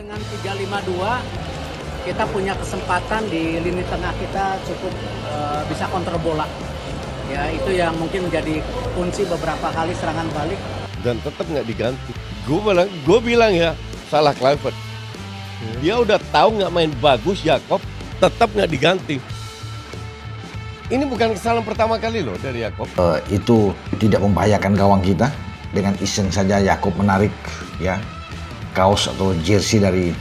dengan 352 kita punya kesempatan di lini tengah kita cukup bisa kontrol bola. Ya, itu yang mungkin menjadi kunci beberapa kali serangan balik. Dan tetap nggak diganti. Gue bilang ya, salah Kluivert. Dia udah tahu nggak main bagus Jakob, tetap nggak diganti. Ini bukan kesalahan pertama kali loh dari Jakob. Itu tidak membahayakan gawang kita. Dengan iseng saja Jakob menarik ya kaos atau jersey dari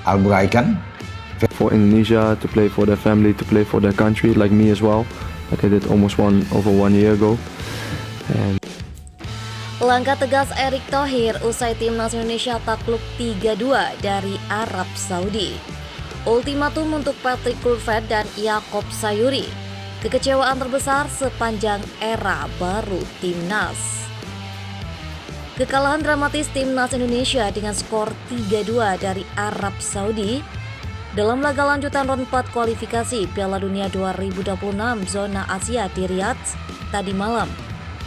Al-Buraikan. For Indonesia to play for their family, to play for their country, like me as well, like I did almost over 1 year ago. And Langkah tegas Erick Thohir usai timnas Indonesia takluk 3-2 dari Arab Saudi. Ultimatum untuk Patrick Kluivert dan Jakob Sayuri. Kekecewaan terbesar sepanjang era baru timnas. Kekalahan dramatis timnas Indonesia dengan skor 3-2 dari Arab Saudi dalam laga lanjutan ronde 4 kualifikasi Piala Dunia 2026 zona Asia di Riyadh tadi malam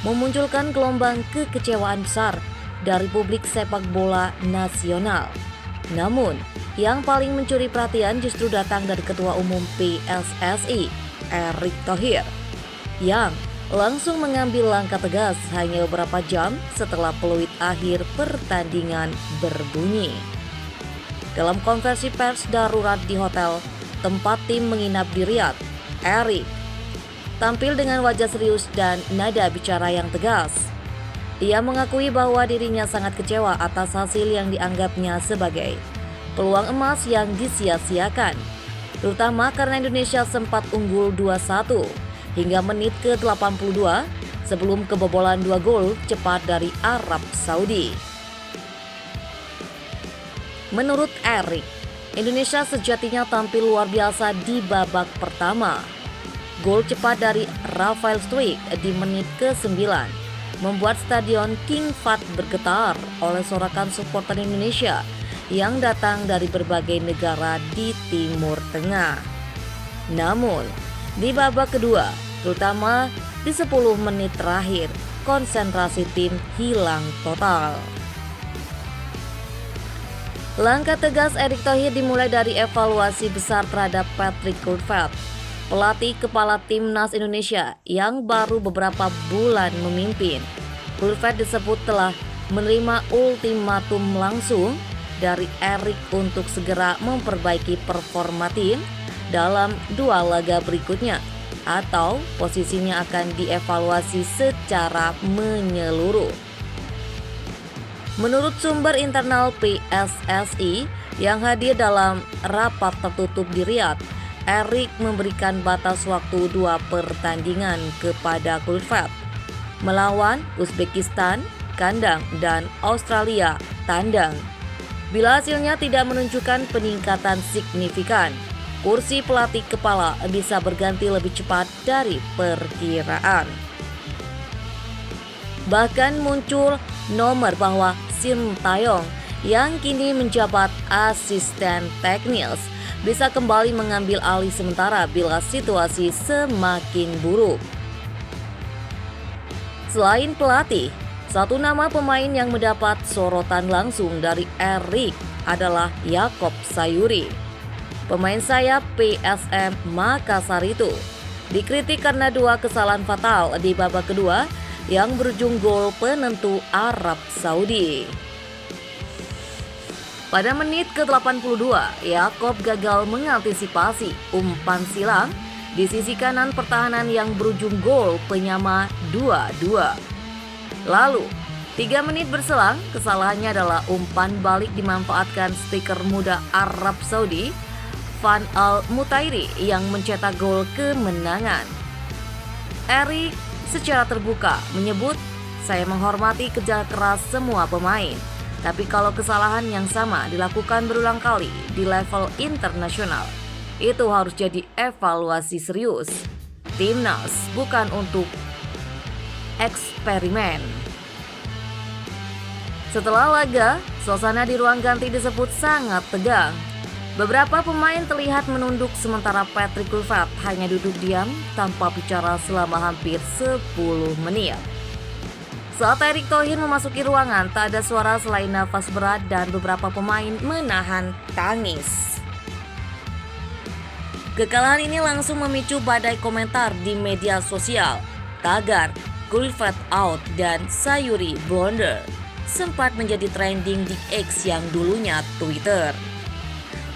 memunculkan gelombang kekecewaan besar dari publik sepak bola nasional. Namun, yang paling mencuri perhatian justru datang dari Ketua Umum PSSI, Erick Thohir, yang langsung mengambil langkah tegas hanya beberapa jam setelah peluit akhir pertandingan berbunyi. Dalam konversi pers darurat di hotel tempat tim menginap di Riyadh, Erick tampil dengan wajah serius dan nada bicara yang tegas. Ia mengakui bahwa dirinya sangat kecewa atas hasil yang dianggapnya sebagai peluang emas yang disia-siakan, terutama karena Indonesia sempat unggul 2-1 hingga menit ke-82 sebelum kebobolan 2 gol cepat dari Arab Saudi. Menurut Erick, Indonesia sejatinya tampil luar biasa di babak pertama. Gol cepat dari Rafael Struijk di menit ke-9 membuat stadion King Fahd bergetar oleh sorakan supporter Indonesia yang datang dari berbagai negara di Timur Tengah. Namun, di babak kedua, terutama di 10 menit terakhir, konsentrasi tim hilang total. Langkah tegas Erick Thohir dimulai dari evaluasi besar terhadap Patrick Kluivert, pelatih kepala timnas Indonesia yang baru beberapa bulan memimpin. Kluivert disebut telah menerima ultimatum langsung dari Erick untuk segera memperbaiki performa tim dalam 2 laga berikutnya, atau posisinya akan dievaluasi secara menyeluruh. Menurut sumber internal PSSI yang hadir dalam rapat tertutup di Riyadh, Erick memberikan batas waktu 2 pertandingan kepada Kluivert, melawan Uzbekistan kandang dan Australia tandang. Bila hasilnya tidak menunjukkan peningkatan signifikan, kursi pelatih kepala bisa berganti lebih cepat dari perkiraan. Bahkan muncul nomor bahwa Sintayong yang kini menjabat asisten teknis bisa kembali mengambil alih sementara bila situasi semakin buruk. Selain pelatih, satu nama pemain yang mendapat sorotan langsung dari Erick adalah Jakob Sayuri. Pemain sayap PSM Makassar itu dikritik karena 2 kesalahan fatal di babak kedua yang berujung gol penentu Arab Saudi. Pada menit ke-82, Jakob gagal mengantisipasi umpan silang di sisi kanan pertahanan yang berujung gol penyama 2-2. Lalu, 3 menit berselang, kesalahannya adalah umpan balik dimanfaatkan striker muda Arab Saudi, Van Al-Mutairi yang mencetak gol kemenangan. Erick secara terbuka menyebut, "Saya menghormati kerja keras semua pemain, tapi kalau kesalahan yang sama dilakukan berulang kali di level internasional, itu harus jadi evaluasi serius. Timnas bukan untuk eksperimen." Setelah laga, suasana di ruang ganti disebut sangat tegang. Beberapa pemain terlihat menunduk sementara Patrick Kluivert hanya duduk diam tanpa bicara selama hampir 10 menit. Saat Erick Thohir memasuki ruangan, tak ada suara selain nafas berat dan beberapa pemain menahan tangis. Kekalahan ini langsung memicu badai komentar di media sosial. Tagar Kulifat out dan Sayuri blunder sempat menjadi trending di X yang dulunya Twitter.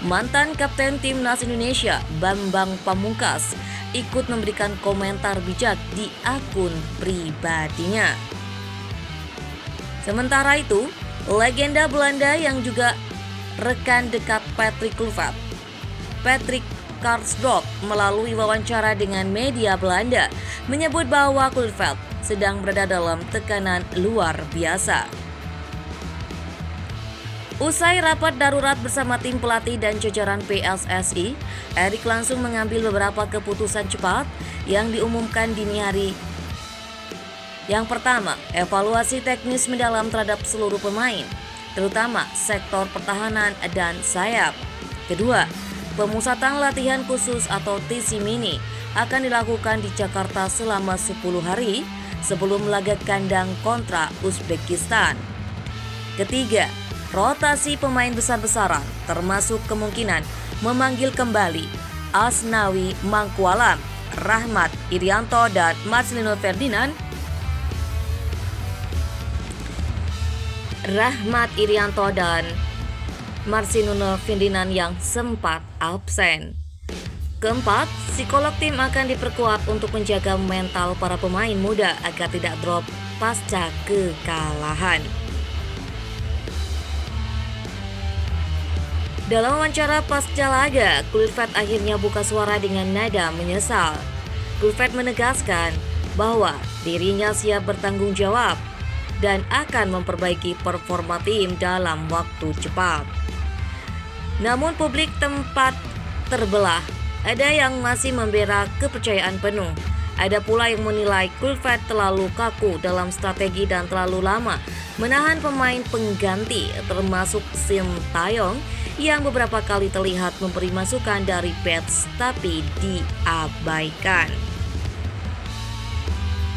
Mantan Kapten Timnas Indonesia Bambang Pamungkas ikut memberikan komentar bijak di akun pribadinya. Sementara itu, legenda Belanda yang juga rekan dekat Patrick Kluivert, Patrick Karsdorp, melalui wawancara dengan media Belanda menyebut bahwa Kluivert sedang berada dalam tekanan luar biasa. Usai rapat darurat bersama tim pelatih dan jajaran PSSI, Erick langsung mengambil beberapa keputusan cepat yang diumumkan dini hari. Yang pertama, evaluasi teknis mendalam terhadap seluruh pemain, terutama sektor pertahanan dan sayap. Kedua, pemusatan latihan khusus atau TC Mini akan dilakukan di Jakarta selama 10 hari sebelum laga kandang kontra Uzbekistan. Ketiga, rotasi pemain besar-besaran termasuk kemungkinan memanggil kembali Asnawi Mangkualam, Rahmat Irianto dan Marcelino Ferdinand. Yang sempat absen. Keempat, psikolog tim akan diperkuat untuk menjaga mental para pemain muda agar tidak drop pasca kekalahan. Dalam wawancara pasca laga, Kluivert akhirnya buka suara dengan nada menyesal. Kluivert menegaskan bahwa dirinya siap bertanggung jawab dan akan memperbaiki performa tim dalam waktu cepat. Namun publik tempat terbelah. Ada yang masih membela kepercayaan penuh. Ada pula yang menilai Kluivert terlalu kaku dalam strategi dan terlalu lama menahan pemain pengganti termasuk Sintayong yang beberapa kali terlihat memberi masukan dari bench tapi diabaikan.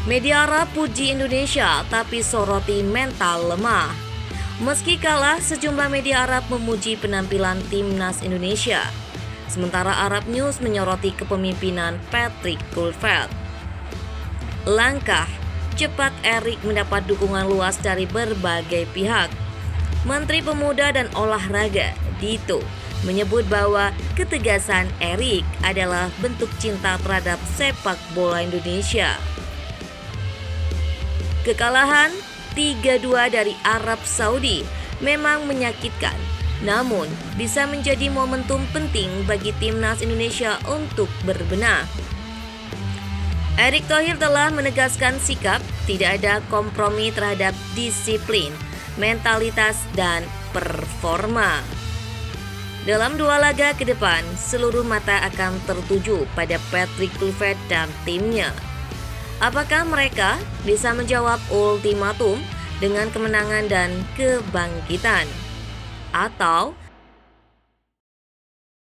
Media Arab puji Indonesia tapi soroti mental lemah. Meski kalah, sejumlah media Arab memuji penampilan timnas Indonesia. Sementara Arab News menyoroti kepemimpinan Patrick Kluivert. Langkah cepat Erick mendapat dukungan luas dari berbagai pihak. Menteri Pemuda dan Olahraga Dito menyebut bahwa ketegasan Erick adalah bentuk cinta terhadap sepak bola Indonesia. Kekalahan 3-2 dari Arab Saudi memang menyakitkan, namun bisa menjadi momentum penting bagi timnas Indonesia untuk berbenah. Erick Thohir telah menegaskan sikap tidak ada kompromi terhadap disiplin, mentalitas, dan performa. Dalam 2 laga ke depan, seluruh mata akan tertuju pada Patrick Kluivert dan timnya. Apakah mereka bisa menjawab ultimatum dengan kemenangan dan kebangkitan? Atau